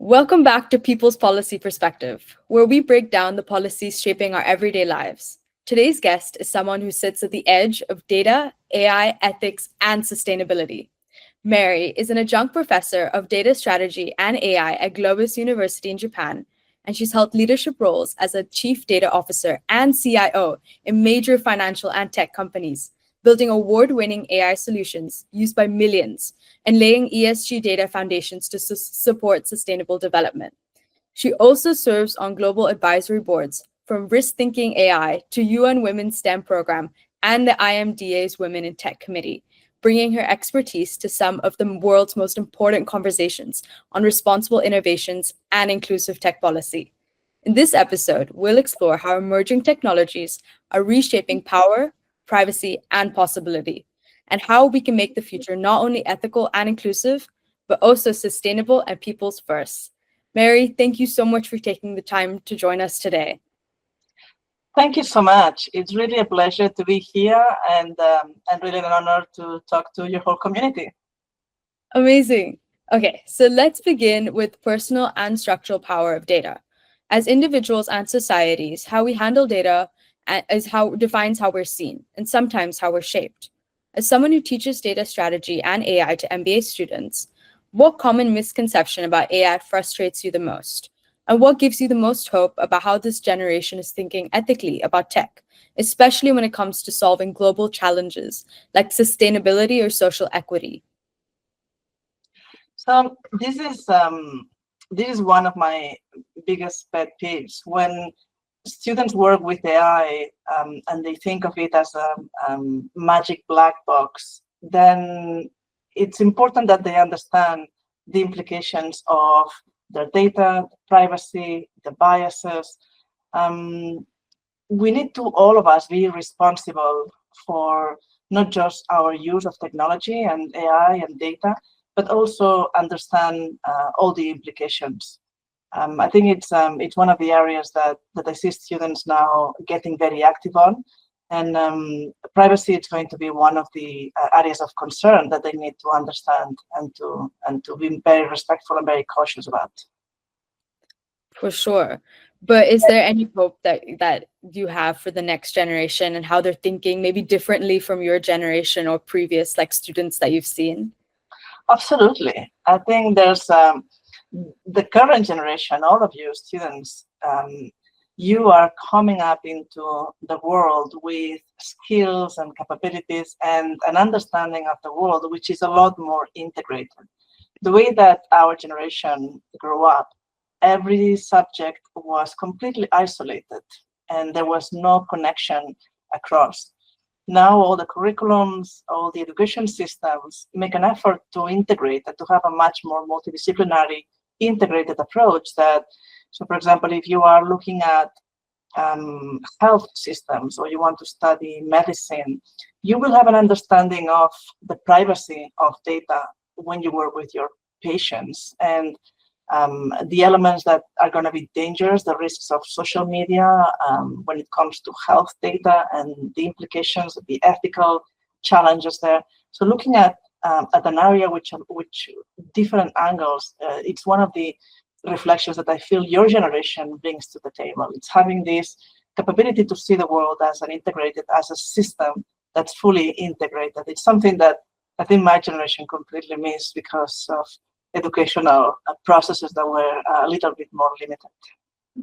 Welcome back to People's Policy Perspective, where we break down the policies shaping our everyday lives. Today's guest is someone who sits at the edge of data, AI, ethics, and sustainability. Meri is an adjunct professor of data strategy and AI at Globus University in Japan, and she's held leadership roles as a chief data officer and CIO in major financial and tech companies, building award-winning AI solutions used by millions and laying ESG data foundations to support sustainable development. She also serves on global advisory boards, from Risk Thinking AI to UN Women's STEM program and the IMDA's Women in Tech Committee, bringing her expertise to some of the world's most important conversations on responsible innovations and inclusive tech policy. In this episode, we'll explore how emerging technologies are reshaping power, privacy, and possibility, and how we can make the future not only ethical and inclusive, but also sustainable and people's first. Meri, thank you so much for taking the time to join us today. Thank you so much. It's really a pleasure to be here and really an honor to talk to your whole community. Amazing. Okay, so let's begin with personal and structural power of data. As individuals and societies, how we handle data defines how we're seen and sometimes how we're shaped. As someone who teaches data strategy and AI to MBA students, what common misconception about AI frustrates you the most? And what gives you the most hope about how this generation is thinking ethically about tech, especially when it comes to solving global challenges like sustainability or social equity? So this is one of my biggest pet peeves when students work with AI and they think of it as a magic black box. Then it's important that they understand the implications of their data, privacy, the biases. We need to, all of us, be responsible for not just our use of technology and AI and data, but also understand all the implications. I think it's one of the areas that I see students now getting very active on, and privacy is going to be one of the areas of concern that they need to understand and to be very respectful and very cautious about. For sure. But is there any hope that you have for the next generation and how they're thinking maybe differently from your generation or previous students that you've seen? Absolutely. I think there's the current generation, all of you students, you are coming up into the world with skills and capabilities and an understanding of the world, which is a lot more integrated. The way that our generation grew up, every subject was completely isolated and there was no connection across. Now all the curriculums, all the education systems make an effort to integrate and to have a much more multidisciplinary integrated approach so for example, if you are looking at health systems or you want to study medicine, you will have an understanding of the privacy of data when you work with your patients and the elements that are going to be dangerous, the risks of social media when it comes to health data and the implications, the ethical challenges there. So looking at an area which different angles, it's one of the reflections that I feel your generation brings to the table. It's having this capability to see the world as as a system that's fully integrated. It's something that I think my generation completely missed because of educational processes that were a little bit more limited.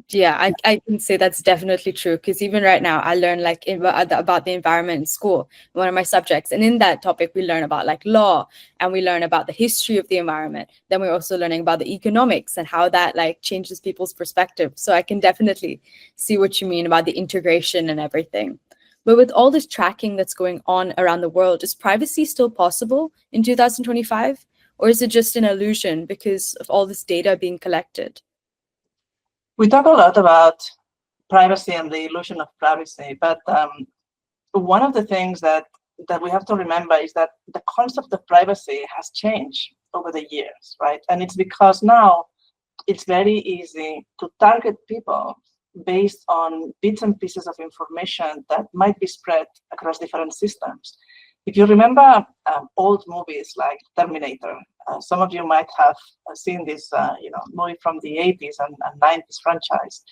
Yeah, I can say that's definitely true because even right now I learn about the environment in school, one of my subjects, and in that topic we learn about law and we learn about the history of the environment. Then we're also learning about the economics and how that changes people's perspective. So I can definitely see what you mean about the integration and everything. But with all this tracking that's going on around the world, is privacy still possible in 2025? Or is it just an illusion because of all this data being collected? We talk a lot about privacy and the illusion of privacy, but one of the things that we have to remember is that the concept of privacy has changed over the years, right? And it's because now it's very easy to target people based on bits and pieces of information that might be spread across different systems. If you remember old movies like Terminator, Some of you might have seen this, movie from the 80s and 90s franchise.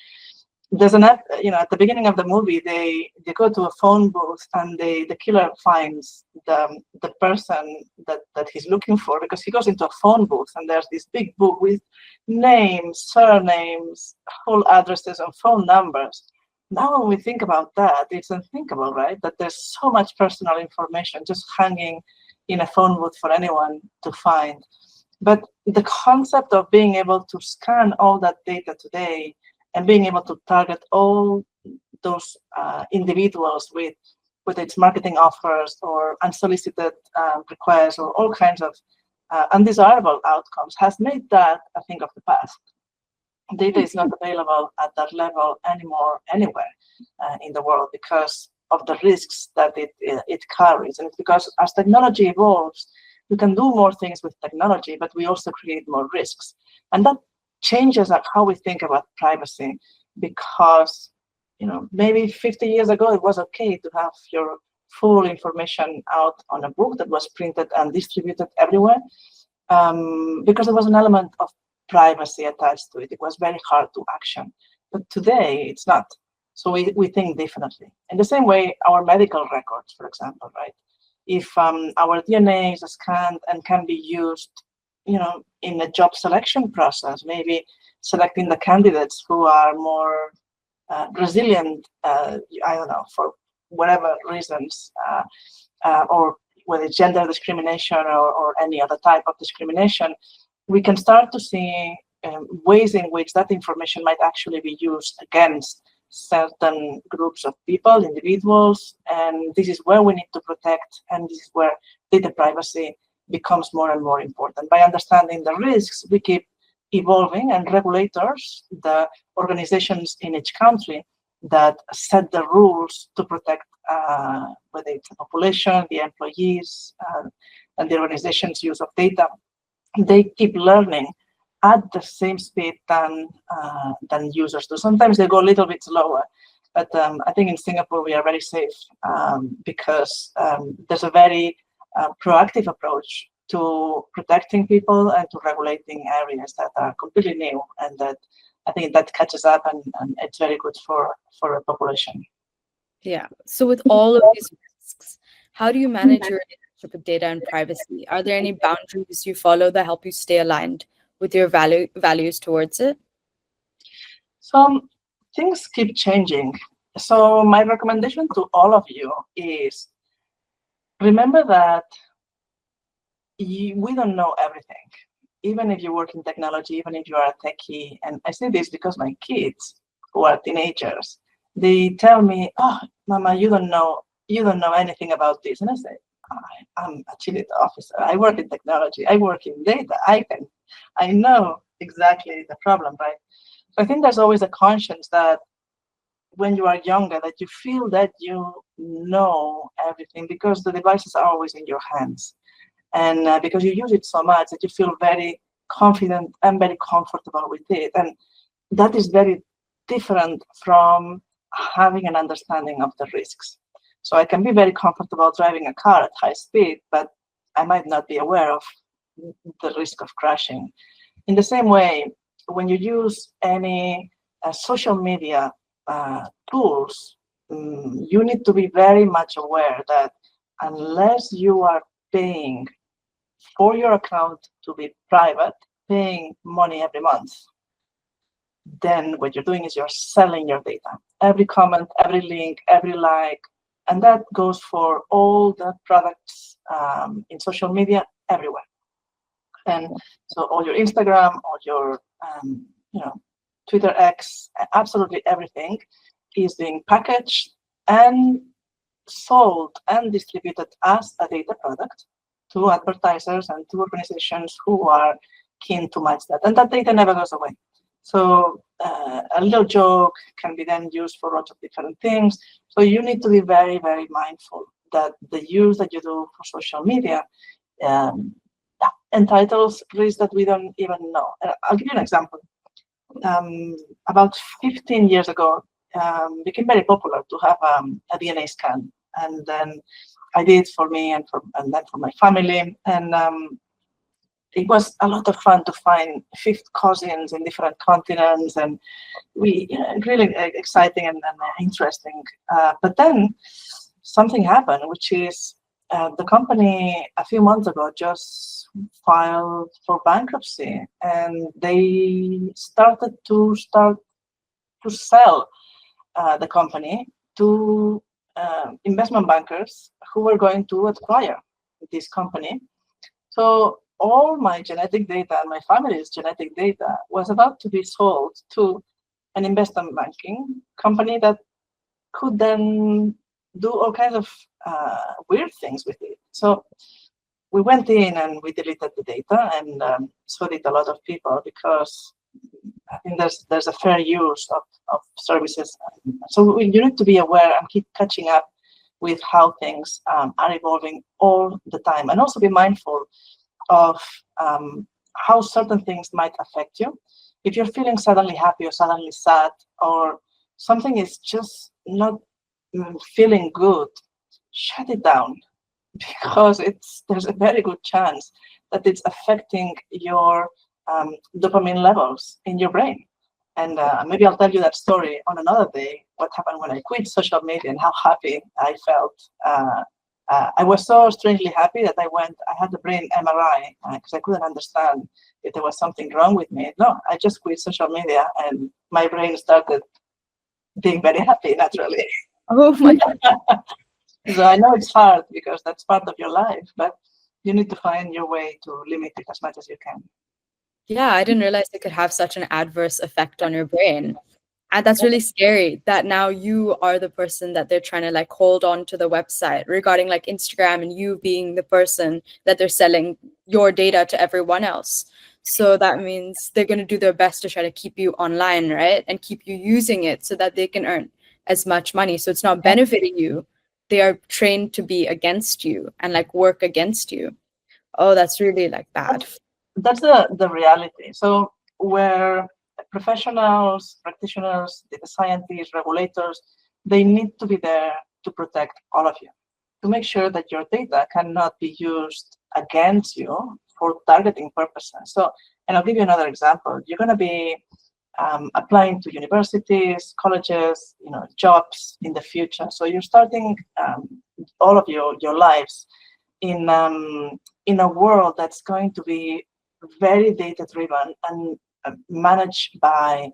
There's an app, at the beginning of the movie, they go to a phone booth and the killer finds the person that he's looking for, because he goes into a phone booth and there's this big book with names, surnames, whole addresses and phone numbers. Now, when we think about that, it's unthinkable, right? That there's so much personal information just hanging in a phone booth for anyone to find. But the concept of being able to scan all that data today and being able to target all those individuals with whether it's marketing offers or unsolicited requests or all kinds of undesirable outcomes has made that a thing of the past. Data is not available at that level anymore anywhere in the world because of the risks that it carries. And it's because as technology evolves, we can do more things with technology, but we also create more risks. And that changes how we think about privacy, because maybe 50 years ago it was okay to have your full information out on a book that was printed and distributed everywhere, because there was an element of privacy attached to it. It was very hard to action. But today it's not. So we think differently. In the same way, our medical records, for example, right? If our DNA is scanned and can be used, in a job selection process, maybe selecting the candidates who are more resilient, I don't know, for whatever reasons, or whether it's gender discrimination or any other type of discrimination, we can start to see ways in which that information might actually be used against certain groups of people, individuals, and this is where we need to protect, and this is where data privacy becomes more and more important. By understanding the risks, we keep evolving, and regulators, the organizations in each country that set the rules to protect whether it's the population, the employees, and the organization's use of data, they keep learning at the same speed than users do. Sometimes they go a little bit slower, but I think in Singapore we are very safe because there's a very proactive approach to protecting people and to regulating areas that are completely new, and that I think that catches up, and it's very good for a population. Yeah. So with all of these risks, how do you manage your relationship with data and privacy? Are there any boundaries you follow that help you stay aligned with your values towards it? So things keep changing. So my recommendation to all of you is remember that we don't know everything. Even if you work in technology, even if you are a techie, and I say this because my kids, who are teenagers, they tell me, "Oh, Mama, you don't know anything about this." And I say, "I'm a chief data officer. I work in technology. I work in data. I know exactly the problem, right?" So I think there's always a conscience that when you are younger, that you feel that you know everything because the devices are always in your hands. And because you use it so much that you feel very confident and very comfortable with it. And that is very different from having an understanding of the risks. So I can be very comfortable driving a car at high speed, but I might not be aware of the risk of crashing. In the same way, when you use any social media tools, you need to be very much aware that unless you are paying for your account to be private, paying money every month, then what you're doing is you're selling your data. Every comment, every link, every like, and that goes for all the products in social media everywhere. And so all your Instagram, all your Twitter X, absolutely everything is being packaged and sold and distributed as a data product to advertisers and to organizations who are keen to match that. And that data never goes away. So a little joke can be then used for lots of different things. So you need to be very, very mindful that the use that you do for social media entitles risks that we don't even know. I'll give you an example. About 15 years ago, it became very popular to have a DNA scan. And then I did it for me and then for my family. And it was a lot of fun to find fifth cousins in different continents, and we really exciting and interesting. But then something happened, which is the company a few months ago just filed for bankruptcy, and they started to sell the company to investment bankers who were going to acquire this company. So all my genetic data and my family's genetic data was about to be sold to an investment banking company that could then do all kinds of weird things with it. So we went in and we deleted the data, and so did a lot of people, because I think there's a fair use of services. So you need to be aware and keep catching up with how things are evolving all the time, and also be mindful of how certain things might affect you. If you're feeling suddenly happy or suddenly sad, or something is just not feeling good, shut it down, because there's a very good chance that it's affecting your dopamine levels in your brain. And maybe I'll tell you that story on another day, what happened when I quit social media and how happy I felt. I was so strangely happy that I had a brain MRI, because I couldn't understand if there was something wrong with me. No, I just quit social media and my brain started being very happy naturally. Oh my God. So I know it's hard because that's part of your life, but you need to find your way to limit it as much as you can. Yeah, I didn't realize it could have such an adverse effect on your brain. And that's really scary that now you are the person that they're trying to like hold on to the website regarding like Instagram, and you being the person that they're selling your data to everyone else. So that means they're going to do their best to try to keep you online, right? And keep you using it so that they can earn as much money. So it's not benefiting you. They are trained to be against you and like work against you. Oh, that's really like bad. That's the reality. So where professionals, practitioners, data scientists, regulators, they need to be there to protect all of you, to make sure that your data cannot be used against you for targeting purposes. So, and I'll give you another example. You're going to be applying to universities, colleges, jobs in the future. So you're starting all of your lives in a world that's going to be very data driven and managed by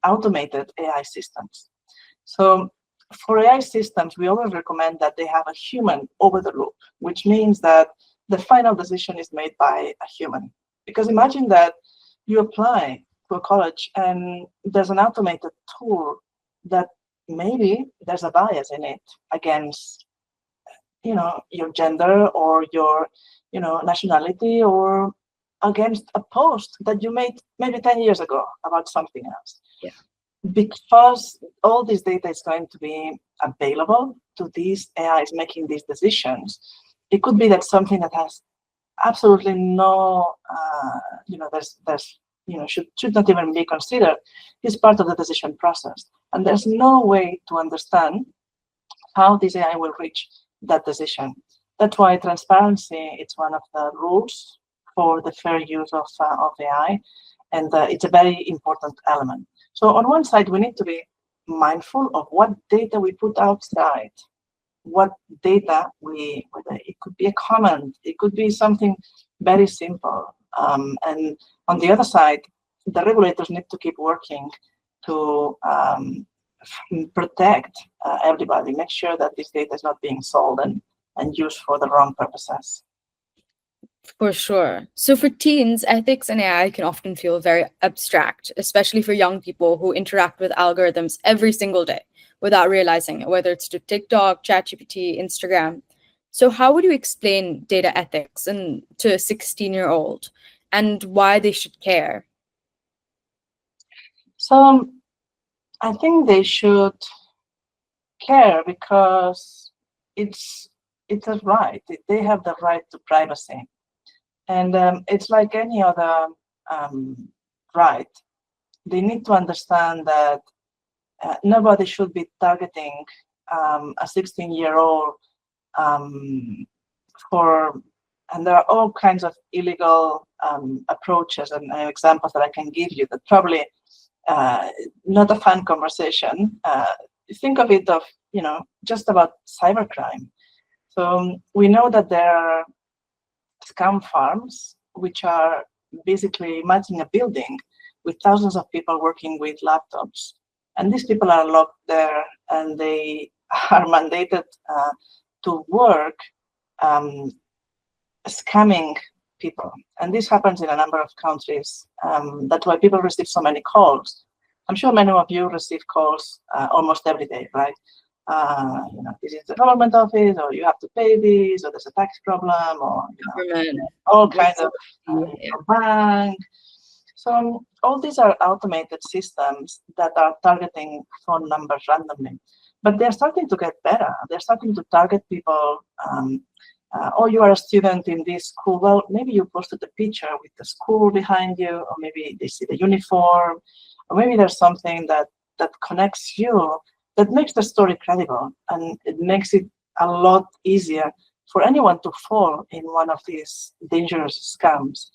automated AI systems. So for AI systems, we always recommend that they have a human over the loop, which means that the final decision is made by a human. Because imagine that you apply to a college and there's an automated tool that maybe there's a bias in it against your gender or your nationality, or against a post that you made maybe 10 years ago about something else. Yeah. Because all this data is going to be available to these AIs making these decisions, it could be that something that has absolutely no, should not even be considered is part of the decision process. And there's no way to understand how this AI will reach that decision. That's why transparency is one of the rules for the fair use of AI, and it's a very important element. So on one side, we need to be mindful of what data we put outside, what data whether it could be a comment, it could be something very simple. And on the other side, the regulators need to keep working to protect everybody, make sure that this data is not being sold and used for the wrong purposes. For sure. So for teens, ethics and AI can often feel very abstract, especially for young people who interact with algorithms every single day without realizing it, whether it's to TikTok, ChatGPT, Instagram. So how would you explain data ethics to a 16-year-old and why they should care? So I think they should care because it's a right. They have the right to privacy. And it's like any other right. They need to understand that nobody should be targeting a 16-year-old for And there are all kinds of illegal approaches and examples that I can give you that probably not a fun conversation. Think of it of, just about cybercrime. So we know that there are scam farms, which are basically, imagine a building with thousands of people working with laptops. And these people are locked there and they are mandated to work scamming people. And this happens in a number of countries. That's why people receive so many calls. I'm sure many of you receive calls almost every day, right? This is the government office, or you have to pay this, or there's a tax problem, or all kinds of bank. So all these are automated systems that are targeting phone numbers randomly, but they're starting to get better. They're starting to target people. Oh, you are a student in this school. Well, maybe you posted a picture with the school behind you, or maybe they see the uniform, or maybe there's something that connects you that makes the story credible, and it makes it a lot easier for anyone to fall in one of these dangerous scams.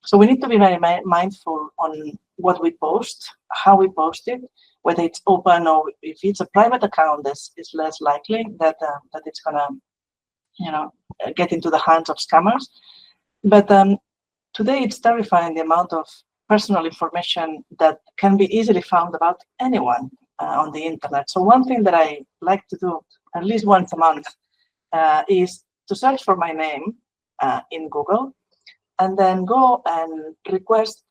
So we need to be very mindful on what we post, how we post it, whether it's open or if it's a private account, it's less likely that it's gonna, get into the hands of scammers. But today it's terrifying the amount of personal information that can be easily found about anyone on the internet. So one thing that I like to do at least once a month is to search for my name in Google, and then go and request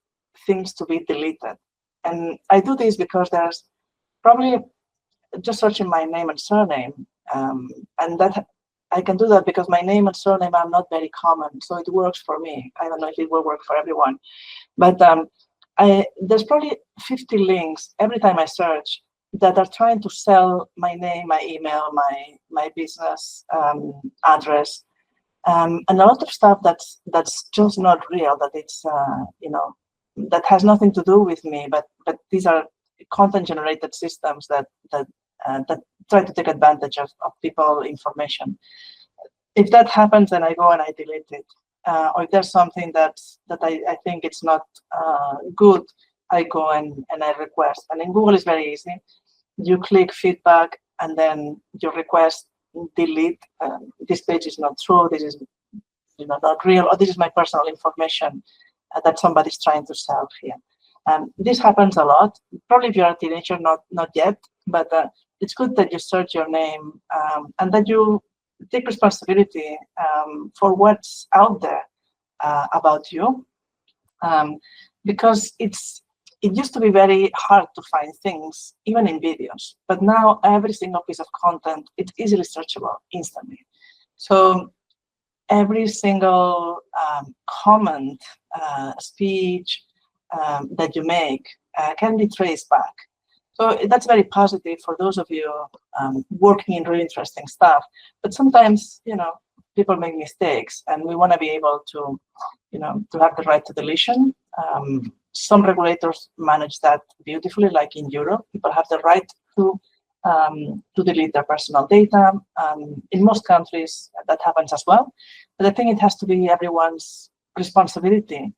things to be deleted. And I do this because there's probably just searching my name and surname, and that I can do that because my name and surname are not very common, so it works for me. I don't know if it will work for everyone, but there's probably 50 links every time I search that are trying to sell my name, my email, my business address, and a lot of stuff that's just not real. That it's that has nothing to do with me, but these are content generated systems that try to take advantage of people information. If that happens, then I go and I delete it. Or if there's something that I think it's not good, I go and I request. And in Google, it's very easy. You click feedback, and then you request delete. This page is not true. This is not real, or this is my personal information that somebody's trying to sell here. This happens a lot. Probably if you're a teenager, not yet, but it's good that you search your name and that you take responsibility for what's out there about you, because it used to be very hard to find things, even in videos, but now every single piece of content, it's easily searchable instantly. So every single comment, speech that you make can be traced back. So that's very positive for those of you working in really interesting stuff. But sometimes, people make mistakes, and we want to be able to, to have the right to deletion. Some regulators manage that beautifully, like in Europe. People have the right to delete their personal data. In most countries, that happens as well. But I think it has to be everyone's responsibility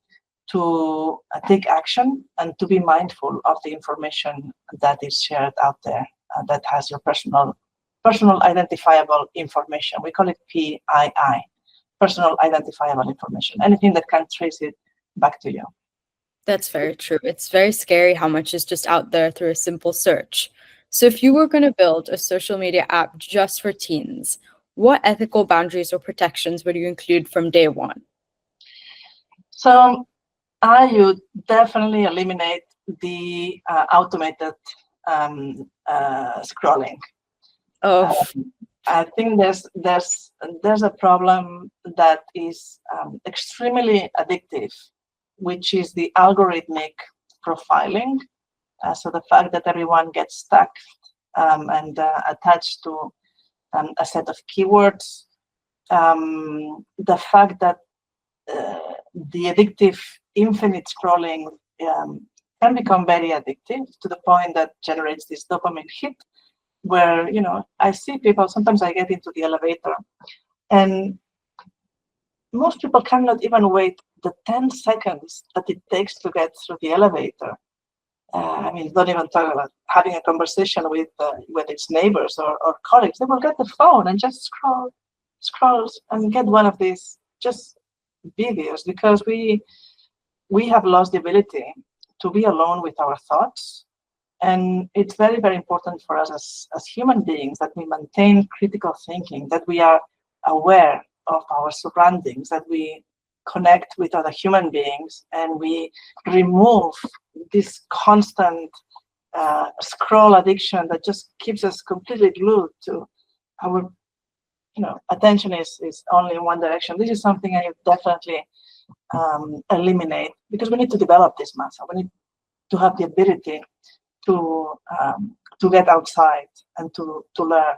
to take action and to be mindful of the information that is shared out there that has your personal identifiable information. We call it PII, personal identifiable information, anything that can trace it back to you. That's very true. It's very scary how much is just out there through a simple search. So if you were going to build a social media app just for teens, what ethical boundaries or protections would you include from day one? So I would definitely eliminate the automated scrolling. I think there's a problem that is extremely addictive, which is the algorithmic profiling. So the fact that everyone gets stuck and attached to a set of keywords, the fact that the addictive infinite scrolling can become very addictive to the point that generates this dopamine hit, where I see people. Sometimes I get into the elevator, and most people cannot even wait the 10 seconds that it takes to get through the elevator. I mean, don't even talk about having a conversation with its neighbors or colleagues. They will get the phone and just scroll and get one of these just videos, because we have lost the ability to be alone with our thoughts. And it's very, very important for us as human beings that we maintain critical thinking, that we are aware of our surroundings, that we connect with other human beings, and we remove this constant scroll addiction that just keeps us completely glued to our, attention is only in one direction. This is something I definitely eliminate, because we need to develop this muscle. We need to have the ability to get outside and to learn.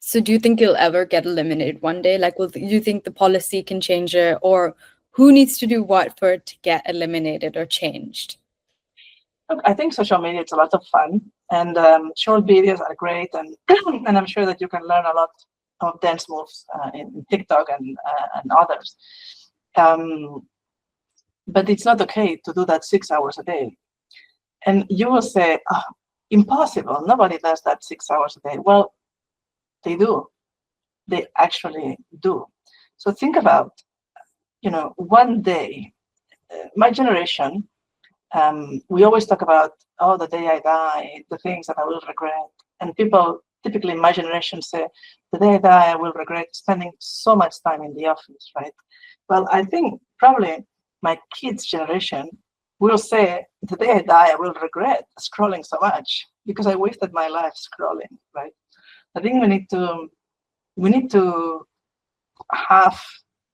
So do you think it'll ever get eliminated one day? Like, do you think the policy can change it, or who needs to do what for it to get eliminated or changed? Look, I think social media is a lot of fun, and short videos are great, and and I'm sure that you can learn a lot of dance moves in TikTok and others. But it's not okay to do that 6 hours a day. And you will say, oh, impossible. Nobody does that 6 hours a day. Well, they do. They actually do. So think about, one day. My generation, we always talk about, oh, the day I die, the things that I will regret. And people typically in my generation say, the day I die, I will regret spending so much time in the office, right? Well, I think probably my kids' generation will say, the day I die, I will regret scrolling so much because I wasted my life scrolling, right? I think we need to have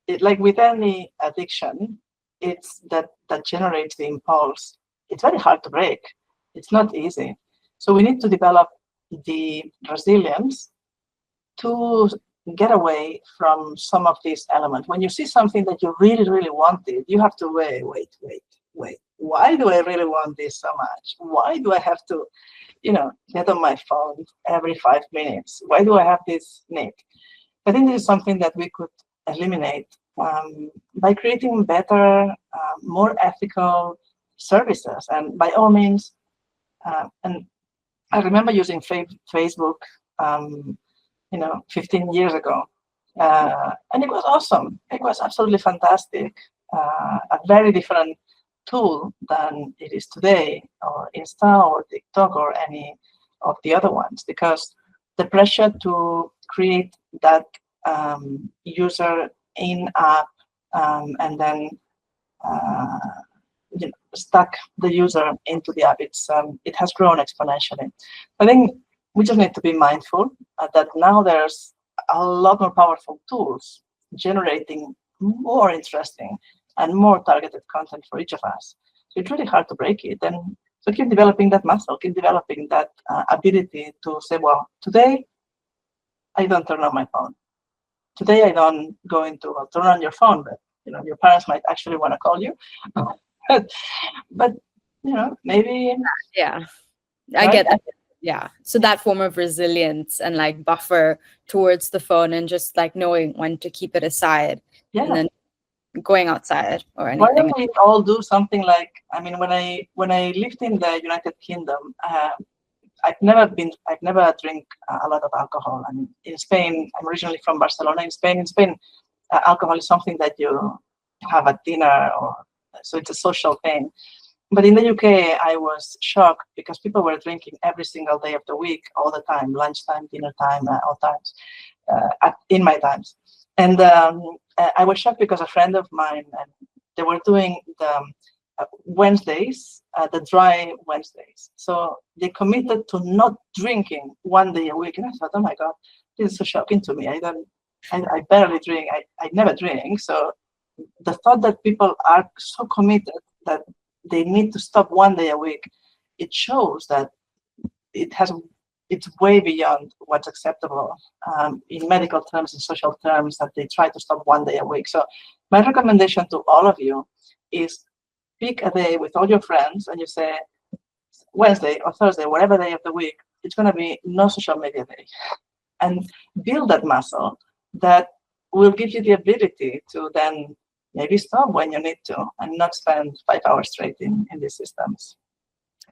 it, like with any addiction, it's that generates the impulse. It's very hard to break. It's not easy. So we need to develop the resilience to get away from some of these elements. When you see something that you really, really wanted, you have to wait. Why do I really want this so much? Why do I have to, get on my phone every 5 minutes? Why do I have this need? I think this is something that we could eliminate by creating better, more ethical services. And by all means, and I remember using Facebook, 15 years ago. And it was awesome. It was absolutely fantastic. A very different tool than it is today, or Insta or TikTok or any of the other ones, because the pressure to create that user in-app and then stuck the user into the app, it has grown exponentially. I think we just need to be mindful that now there's a lot more powerful tools generating more interesting and more targeted content for each of us. So it's really hard to break it. And so keep developing that muscle, keep developing that ability to say, well, today I don't turn on my phone. Today I don't go into, well, turn on your phone, but your parents might actually want to call you. but maybe. Yeah, right? I get that. Yeah. So that form of resilience and like buffer towards the phone, and just like knowing when to keep it aside, and then going outside or anything. Why don't we all do something like, I mean, when I lived in the United Kingdom, I've never drank a lot of alcohol. I mean, in Spain, I'm originally from Barcelona. In Spain, alcohol is something that you have at dinner, so it's a social thing. But in the UK, I was shocked because people were drinking every single day of the week, all the time, lunchtime, dinner time, all times, in my times. And I was shocked because a friend of mine, they were doing the Wednesdays, the dry Wednesdays. So they committed to not drinking one day a week. And I thought, oh my God, this is so shocking to me. I barely drink. I never drink. So the thought that people are so committed that they need to stop one day a week, it shows that it's way beyond what's acceptable in medical terms, in social terms, that they try to stop one day a week. So my recommendation to all of you is pick a day with all your friends and you say, Wednesday or Thursday, whatever day of the week, it's going to be no social media day. And build that muscle that will give you the ability to then maybe stop when you need to and not spend 5 hours straight in these systems.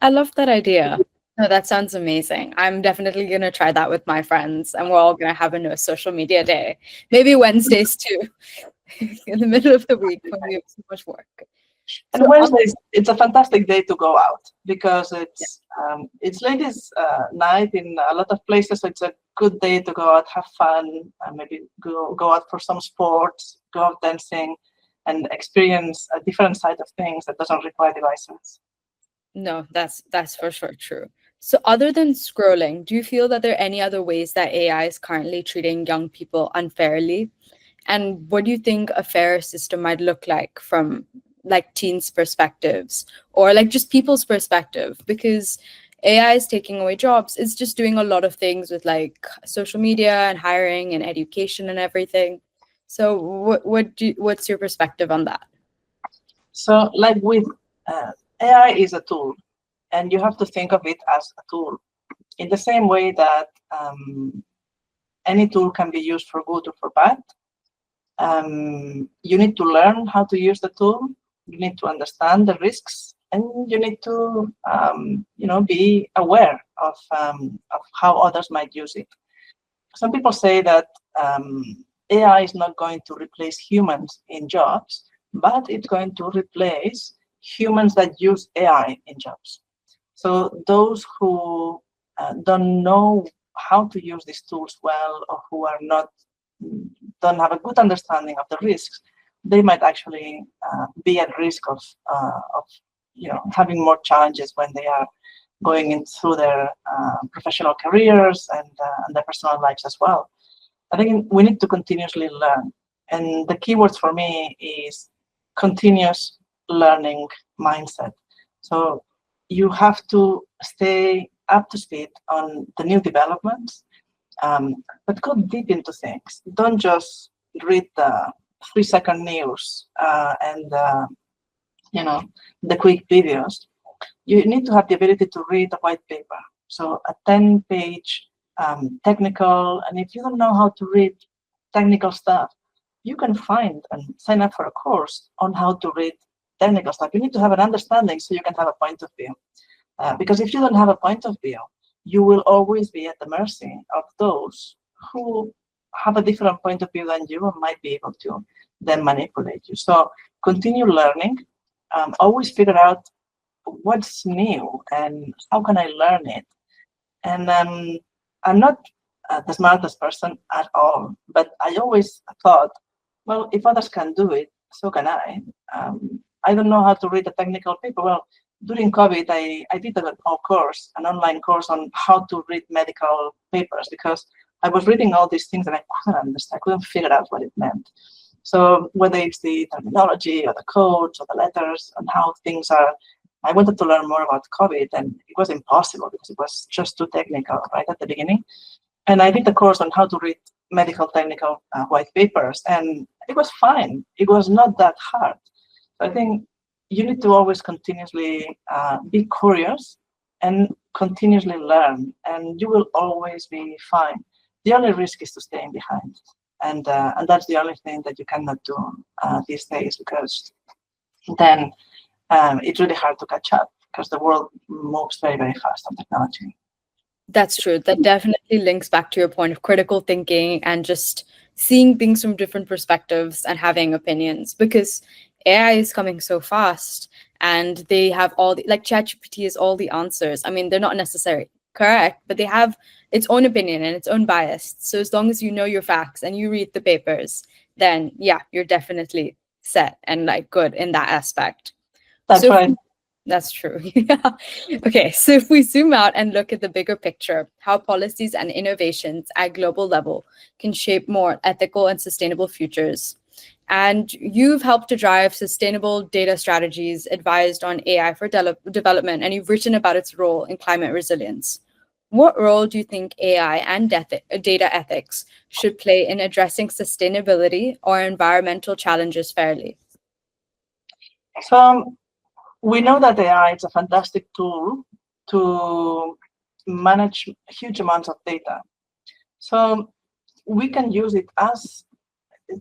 I love that idea. No, that sounds amazing. I'm definitely going to try that with my friends, and we're all going to have a no social media day. Maybe Wednesdays too, in the middle of the week when we have so much work. And So, Wednesdays, it's a fantastic day to go out because it's ladies' night in a lot of places. So it's a good day to go out, have fun, maybe go out for some sports, go out dancing, and experience a different side of things that doesn't require devices. no, that's for sure true. So, other than scrolling, do you feel that there are any other ways that AI is currently treating young people unfairly? And what do you think a fairer system might look like from like teens' perspectives or like just people's perspective? Because AI is taking away jobs. It's just doing a lot of things with like social media and hiring and education and everything. So what's your perspective on that? So, like with AI is a tool, and you have to think of it as a tool in the same way that any tool can be used for good or for bad. You need to learn how to use the tool. You need to understand the risks, and you need to, be aware of how others might use it. Some people say that AI is not going to replace humans in jobs, but it's going to replace humans that use AI in jobs. So those who don't know how to use these tools well, or who are not don't have a good understanding of the risks, they might actually be at risk of having more challenges when they are going in through their professional careers and their personal lives as well. I think we need to continuously learn, and the keywords for me is continuous learning mindset. So you have to stay up to speed on the new developments, but go deep into things. Don't just read the 3-second news and the quick videos. You need to have the ability to read a white paper. So a 10-page technical, and if you don't know how to read technical stuff, you can find and sign up for a course on how to read technical stuff. You need to have an understanding so you can have a point of view. Because if you don't have a point of view, you will always be at the mercy of those who have a different point of view than you and might be able to then manipulate you. So continue learning, always figure out what's new and how can I learn it. And I'm not the smartest person at all, but I always thought, well, if others can do it, so can I. I don't know how to read a technical paper. Well, during COVID, I did an online course on how to read medical papers, because I was reading all these things and I couldn't understand, I couldn't figure out what it meant. So whether it's the terminology or the codes or the letters and how things are, I wanted to learn more about COVID, and it was impossible because it was just too technical right at the beginning. And I did a course on how to read medical technical white papers, and it was fine. It was not that hard. So I think you need to always continuously be curious and continuously learn, and you will always be fine. The only risk is to staying behind, and that's the only thing that you cannot do these days, because then it's really hard to catch up because the world moves very, very fast on technology. That's true. That definitely links back to your point of critical thinking and just seeing things from different perspectives and having opinions, because AI is coming so fast and they have all the, like ChatGPT is all the answers. I mean, they're not necessarily correct, but they have its own opinion and its own bias. So as long as you know your facts and you read the papers, then yeah, you're definitely set and like good in that aspect. That's So right. that's true. Yeah. Okay, so if we zoom out and look at the bigger picture, how policies and innovations at global level can shape more ethical and sustainable futures. And you've helped to drive sustainable data strategies, advised on AI for development, and you've written about its role in climate resilience. What role do you think AI and data ethics should play in addressing sustainability or environmental challenges fairly? So we know that AI is a fantastic tool to manage huge amounts of data. So we can use it as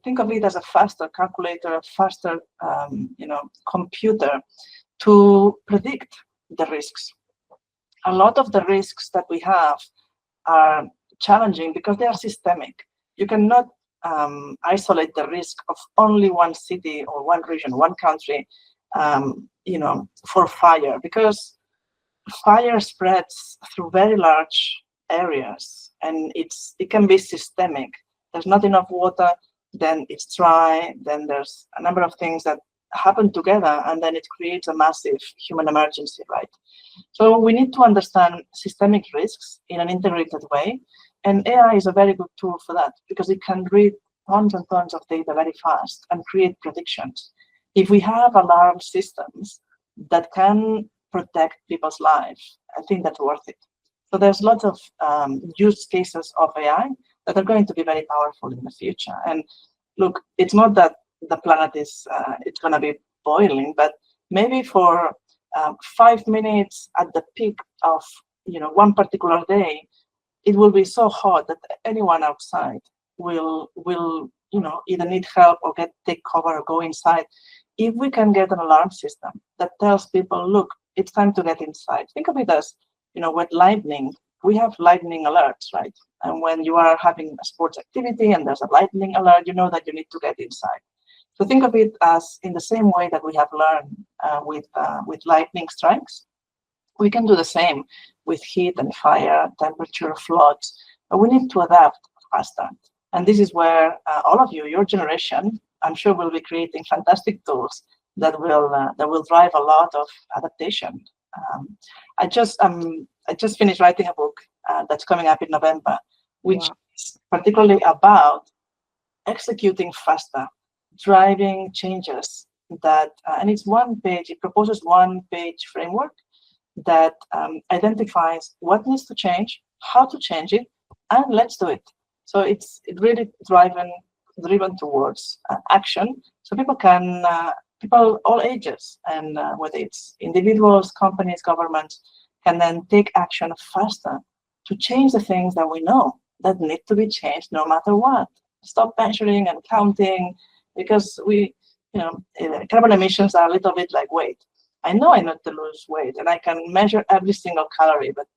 think of it as a faster calculator, a faster computer to predict the risks. A lot of the risks that we have are challenging because they are systemic. You cannot isolate the risk of only one city or one region, one country, for fire, because fire spreads through very large areas, and it can be systemic. There's not enough water, then it's dry, then there's a number of things that happen together, and then it creates a massive human emergency, right? So we need to understand systemic risks in an integrated way, and AI is a very good tool for that because it can read tons and tons of data very fast and create predictions. If we have alarm systems that can protect people's lives, I think that's worth it. So there's lots of use cases of AI that are going to be very powerful in the future. And look, it's not that the planet is it's going to be boiling, but maybe for 5 minutes at the peak of one particular day, it will be so hot that anyone outside will either need help or take cover or go inside. If we can get an alarm system that tells people, look, it's time to get inside. Think of it as, with lightning, we have lightning alerts, right? And when you are having a sports activity and there's a lightning alert, you know that you need to get inside. So think of it as in the same way that we have learned with lightning strikes. We can do the same with heat and fire, temperature, floods, but we need to adapt faster. And this is where all of you, your generation, I'm sure will be creating fantastic tools that will drive a lot of adaptation. I just finished writing a book that's coming up in November, which is particularly about executing faster, driving changes that, and it's one page, it proposes one-page framework that identifies what needs to change, how to change it, and let's do it. So it's really driven towards action, so people all ages, and whether it's individuals, companies, governments, can then take action faster to change the things that we know that need to be changed no matter what. Stop measuring and counting, because carbon emissions are a little bit like weight. I know I need to lose weight, and I can measure every single calorie, but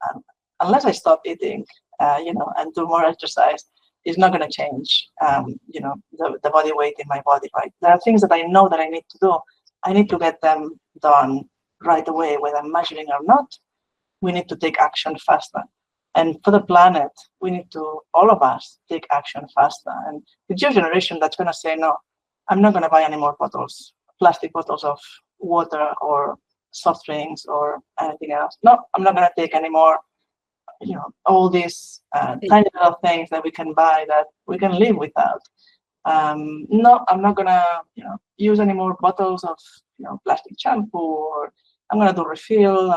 unless I stop eating, and do more exercise, it's not going to change, the body weight in my body, right? There are things that I know that I need to do. I need to get them done right away, whether I'm measuring or not. We need to take action faster. And for the planet, we need to, all of us, take action faster. And it's your generation that's going to say, no, I'm not going to buy any more bottles, plastic bottles of water or soft drinks or anything else. No, I'm not going to take any more, all these tiny little things that we can buy that we can live without. No, I'm not going to, use any more bottles of, plastic shampoo, or I'm going to do refill.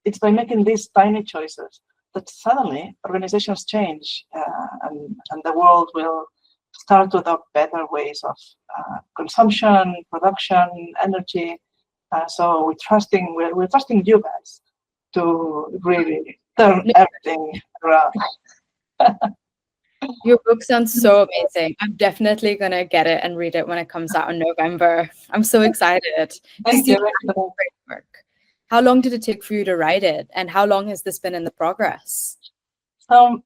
It's by making these tiny choices that suddenly organizations change, and the world will start to adopt better ways of consumption, production, energy. So we're trusting you guys to really turn everything around. Your book sounds so amazing. I'm definitely going to get it and read it when it comes out in November. I'm so excited to see the framework. How long did it take for you to write it? And how long has this been in the progress? So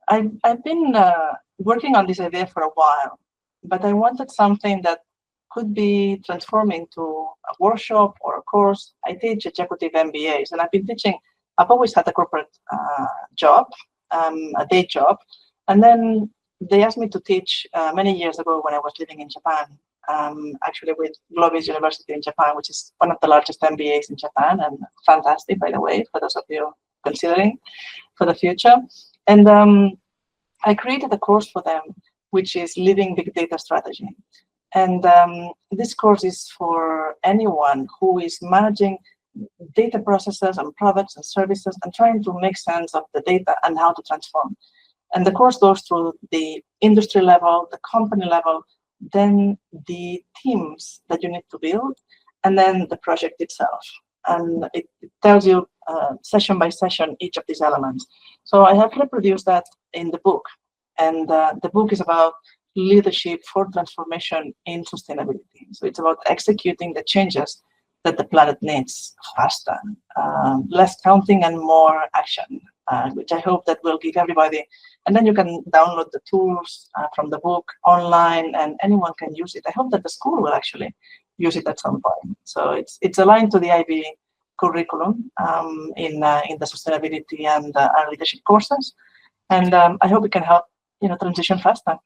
I've been working on this idea for a while, but I wanted something that could be transformed into a workshop or a course. I teach executive MBAs, and I've always had a corporate job, a day job. And then they asked me to teach many years ago when I was living in Japan, actually with Globis University in Japan, which is one of the largest MBAs in Japan, and fantastic, by the way, for those of you considering for the future. And I created a course for them, which is Living Big Data Strategy. And this course is for anyone who is managing data processes and products and services and trying to make sense of the data and how to transform. And the course goes through the industry level, the company level, then the teams that you need to build, and then the project itself. And it tells you session by session each of these elements. So I have reproduced that in the book. And the book is about leadership for transformation in sustainability. So it's about executing the changes that the planet needs faster, less counting and more action, which I hope that will give everybody. And then you can download the tools from the book online, and anyone can use it. I hope that the school will actually use it at some point. So it's aligned to the IB curriculum in the sustainability and leadership courses, and I hope it can help transition faster.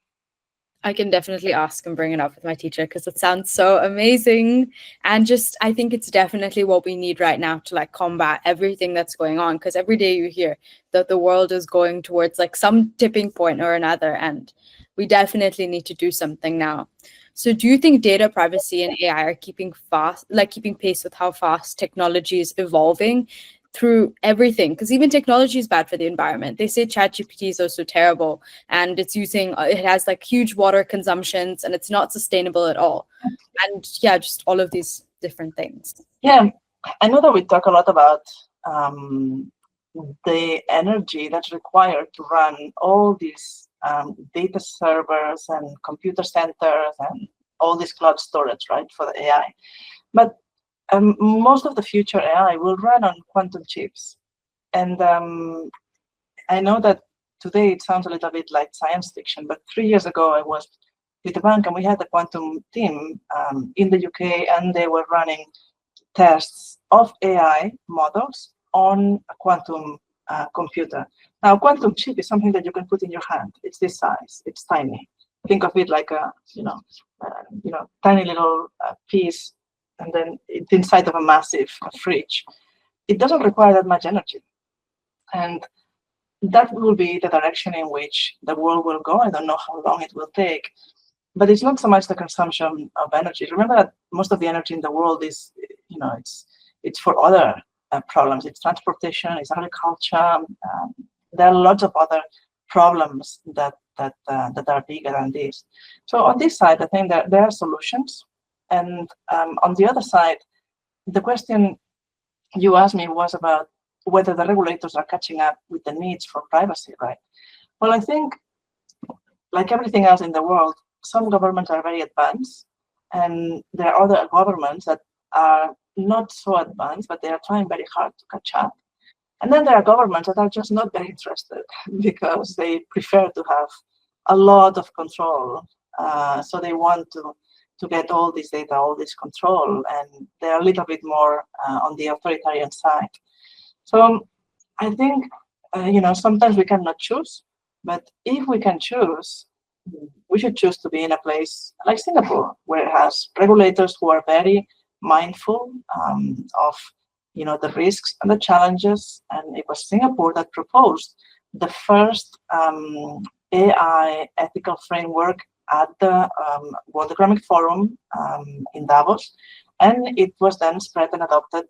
I can definitely ask and bring it up with my teacher because it sounds so amazing. And just, I think it's definitely what we need right now to like combat everything that's going on. Because every day you hear that the world is going towards like some tipping point or another. And we definitely need to do something now. So do you think data privacy and AI are keeping pace with how fast technology is evolving through everything? Because even technology is bad for the environment. They say ChatGPT is also terrible, and it has like huge water consumptions, and it's not sustainable at all. And yeah, just all of these different things. Yeah, I know that we talk a lot about the energy that's required to run all these data servers and computer centers and all this cloud storage, right, for the AI. But most of the future AI will run on quantum chips. And I know that today it sounds a little bit like science fiction, but 3 years ago I was with the bank and we had a quantum team in the UK, and they were running tests of AI models on a quantum computer. Now, a quantum chip is something that you can put in your hand. It's this size. It's tiny. Think of it like a tiny little piece, and then it's inside of a massive fridge. It doesn't require that much energy, and that will be the direction in which the world will go. I don't know how long it will take, but it's not so much the consumption of energy. Remember that most of the energy in the world is, it's for other problems. It's transportation, it's agriculture. There are lots of other problems that are bigger than this. So on this side, I think that there are solutions, and on the other side, the question you asked me was about whether the regulators are catching up with the needs for privacy, right? Well, I think, like everything else in the world, some governments are very advanced, and there are other governments that are not so advanced, but they are trying very hard to catch up. And then there are governments that are just not very interested because they prefer to have a lot of control. So they want to get all this data, all this control, and they're a little bit more on the authoritarian side. So I think, sometimes we cannot choose, but if we can choose, we should choose to be in a place like Singapore, where it has regulators who are very mindful of the risks and the challenges. And it was Singapore that proposed the first AI ethical framework at the World Economic Forum in Davos. And it was then spread and adopted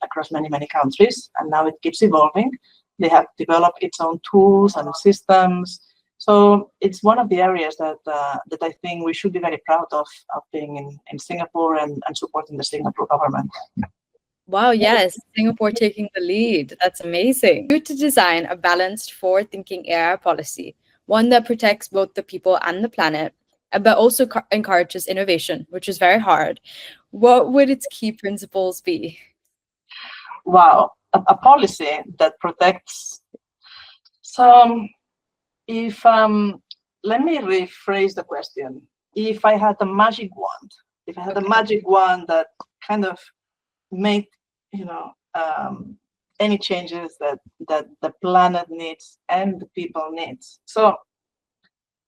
across many, many countries. And now it keeps evolving. They have developed its own tools and systems. So it's one of the areas that I think we should be very proud of being in Singapore and supporting the Singapore government. Wow, yes, Singapore taking the lead. That's amazing. You to design a balanced, forward-thinking AI policy, one that protects both the people and the planet, but also encourages innovation, which is very hard. What would its key principles be? Wow, a policy that protects. So if let me rephrase the question. If I had a magic wand, that kind of made any changes that the planet needs and the people needs. So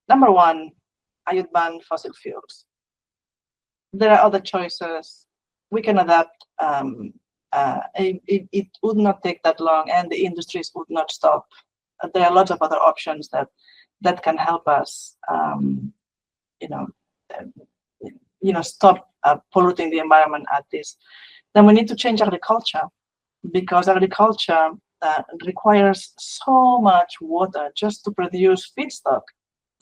number one, I would ban fossil fuels. There are other choices. We can adapt. It would not take that long, and the industries would not stop. There are lots of other options that can help us, stop polluting the environment at this. Then we need to change agriculture, because agriculture requires so much water just to produce feedstock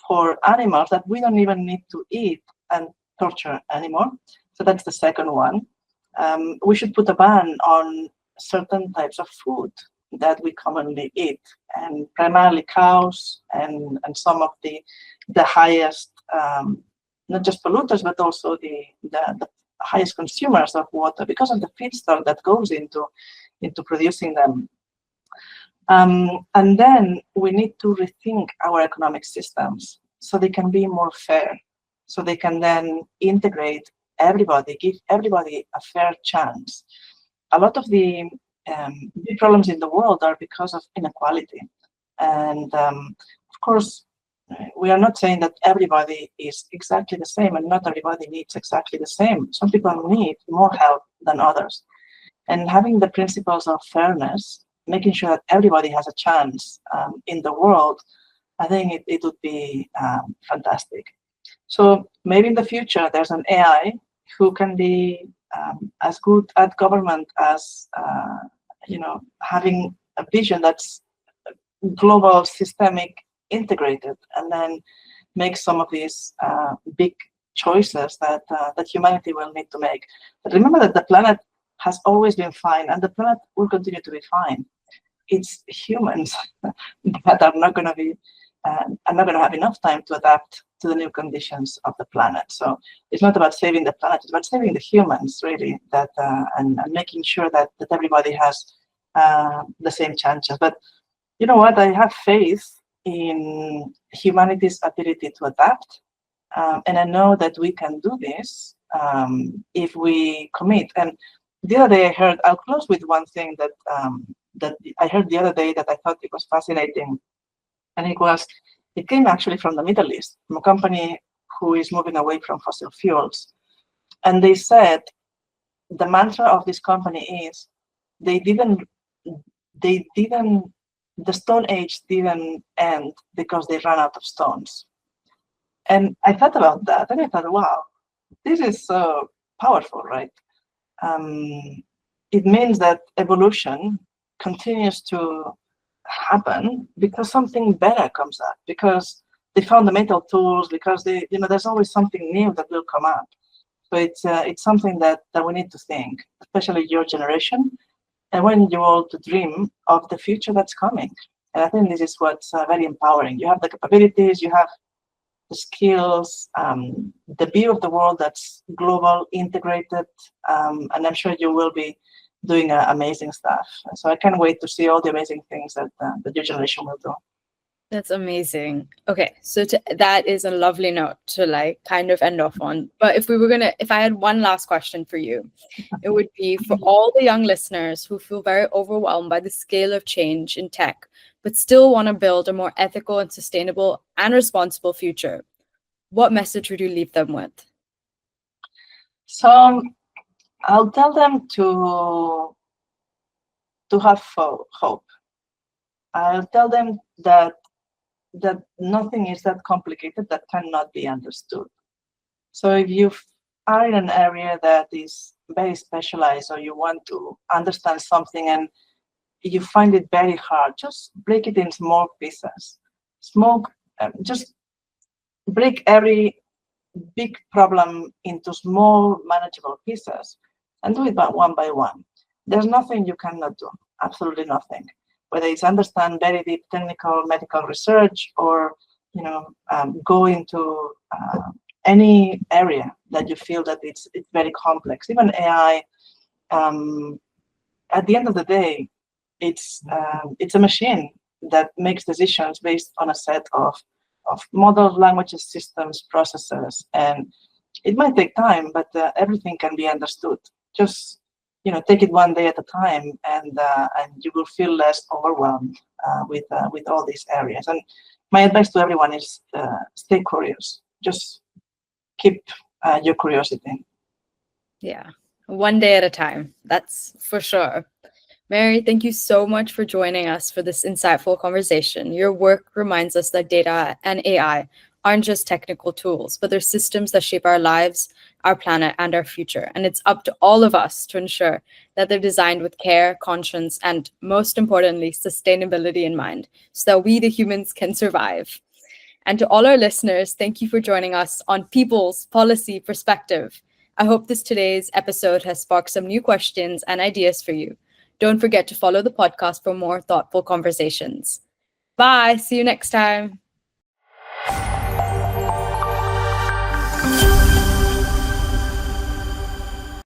for animals that we don't even need to eat and torture anymore. So that's the second one. We should put a ban on certain types of food that we commonly eat, and primarily cows and some of the highest not just polluters, but also the highest consumers of water because of the feedstock that goes into producing them. And then we need to rethink our economic systems so they can be more fair, so they can then integrate everybody, give everybody a fair chance. A lot of the big problems in the world are because of inequality. And of course, we are not saying that everybody is exactly the same and not everybody needs exactly the same. Some people need more help than others. And having the principles of fairness, making sure that everybody has a chance in the world, I think it would be fantastic. So maybe in the future, there's an AI who can be as good at government as, having a vision that's global, systemic, integrated, and then make some of these big choices that humanity will need to make. But remember that the planet has always been fine, and the planet will continue to be fine. It's humans that are not going to be, are not going to have enough time to adapt to the new conditions of the planet. So it's not about saving the planet; it's about saving the humans, really, that and making sure that everybody has the same chances. But you know what? I have faith in humanity's ability to adapt, and I know that we can do this if we commit. And the other day, I'll close with one thing that I heard the other day that I thought it was fascinating, and it came actually from the Middle East, from a company who is moving away from fossil fuels, and they said the mantra of this company is they didn't the Stone Age didn't end because they ran out of stones. And I thought about that, and I thought, wow, this is so powerful, right? It means that evolution continues to happen because something better comes up, because they found the metal tools, because there's always something new that will come up. So it's something that we need to think, especially your generation, and when you all to dream of the future that's coming. And I think this is what's very empowering. You have the capabilities, you have the skills, the view of the world that's global, integrated, and I'm sure you will be doing amazing stuff. So I can't wait to see all the amazing things that your generation will do. That's amazing. Okay, so that is a lovely note to like kind of end off on. But if I had one last question for you, it would be for all the young listeners who feel very overwhelmed by the scale of change in tech, but still want to build a more ethical and sustainable and responsible future. What message would you leave them with? So I'll tell them to have hope. I'll tell them that nothing is that complicated that cannot be understood. So if you are in an area that is very specialized, or you want to understand something and you find it very hard, just break it in small pieces. Just break every big problem into small, manageable pieces and do it one by one. There's nothing you cannot do, absolutely nothing. Whether it's understand very deep technical medical research, or go into any area that you feel that it's very complex. Even AI, at the end of the day, it's a machine that makes decisions based on a set of models, languages, systems, processes, and it might take time, but everything can be understood. Just take it one day at a time, and you will feel less overwhelmed with all these areas. And my advice to everyone is stay curious. Just keep your curiosity. Yeah, one day at a time. That's for sure. Meri, thank you so much for joining us for this insightful conversation. Your work reminds us that data and AI aren't just technical tools, but they're systems that shape our lives, our planet, and our future. And it's up to all of us to ensure that they're designed with care, conscience, and most importantly, sustainability in mind, so that we, the humans, can survive. And to all our listeners, thank you for joining us on People's Policy Perspective. I hope today's episode has sparked some new questions and ideas for you. Don't forget to follow the podcast for more thoughtful conversations. Bye. See you next time.